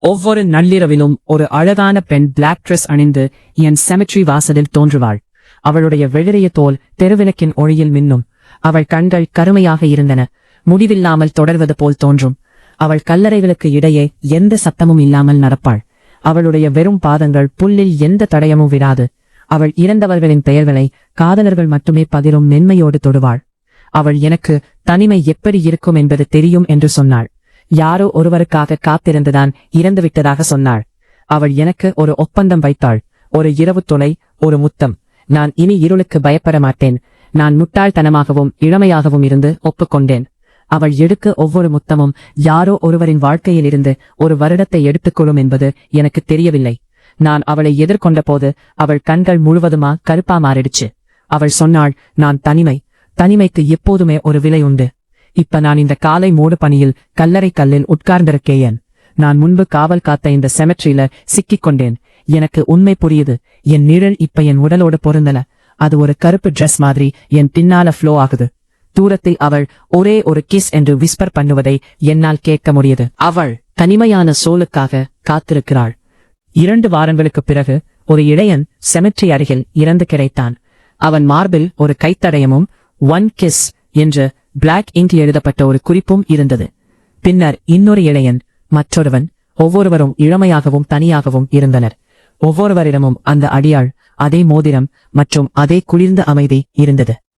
ஒவ்வொரு நள்ளிரவிலும் ஒரு அழகான பெண் பிளாக் ட்ரெஸ் அணிந்து என் செமெட்ரி வாசலில் தோன்றுவாள். அவளுடைய வெள்ளரிய தோல் தெருவிளக்கின் ஒளியில் மின்னும். அவள் கண்கள் கருமையாக இருந்தன, முடிவில்லாமல் தொடர்வது போல் தோன்றும். அவள் கல்லறைகளுக்கு இடையே எந்த சத்தமும் இல்லாமல் நடப்பாள். அவளுடைய வெறும் பாதங்கள் புல்லில் எந்த தடயமும் விடாது. அவள் இறந்தவர்களின் பெயர்களை காதலர்கள் மட்டுமே பதிரும் மென்மையோடு தொடுவாள். அவள் எனக்கு தனிமை எப்படி இருக்கும் என்பது தெரியும் என்று சொன்னாள். யாரோ ஒருவருக்காக காத்திருந்துதான் இறந்துவிட்டதாக சொன்னாள். அவள் எனக்கு ஒரு ஒப்பந்தம் வைத்தாள். ஒரு இரவு துணை, ஒரு முத்தம். நான் இனி இருளுக்கு பயப்பட மாட்டேன். நான் முட்டாள்தனமாகவும் இளமையாகவும் இருந்து ஒப்புக்கொண்டேன். அவள் எடுக்க ஒவ்வொரு முத்தமும் யாரோ ஒருவரின் வாழ்க்கையிலிருந்து ஒரு வருடத்தை எடுத்துக்கொள்ளும் என்பது எனக்கு தெரியவில்லை. நான் அவளை எதிர்கொண்ட போது அவள் கண்கள் முழுவதுமா கருப்பா மாறிடுச்சு. அவள் சொன்னாள், நான் தனிமைக்கு எப்போதுமே ஒரு விலை உண்டு. இப்ப நான் இந்த காலை மூடு பணியில் கல்லறை கல்லில் உட்கார்ந்திருக்கேன். நான் முன்பு காவல் காத்த இந்த செமெட்ரியில சிக்கிக் கொண்டேன். எனக்கு உண்மை புரியுது. என் நிழல் இப்ப என் உடலோடு பொருந்தல. அது ஒரு கருப்பு டிரெஸ் மாதிரி என் பின்னால ஃப்ளோ ஆகுது. தூரத்தில் அவள் ஒரே ஒரு கிஸ் என்று விஸ்பர் பண்ணுவதை என்னால் கேட்க முடியுது. அவள் தனிமையான சோலுக்காக காத்திருக்கிறாள். 2 வாரங்களுக்குப் பிறகு ஒரு இளையன் செமெட்ரி அருகில் இறந்து கிடைத்தான். அவன் மார்பில் ஒரு கைத்தடயமும் 1 கிஸ் என்று பிளாக் இங்க் எழுதப்பட்ட ஒரு குறிப்பும் இருந்தது. பின்னர் இன்னொரு இளையன், மற்றொருவன். ஒவ்வொருவரும் இளமையாகவும் தனியாகவும் இருந்தனர். ஒவ்வொருவரிடமும் அந்த அடியாள், அதே மோதிரம் மற்றும் அதே குளிர்ந்த அமைதி இருந்தது.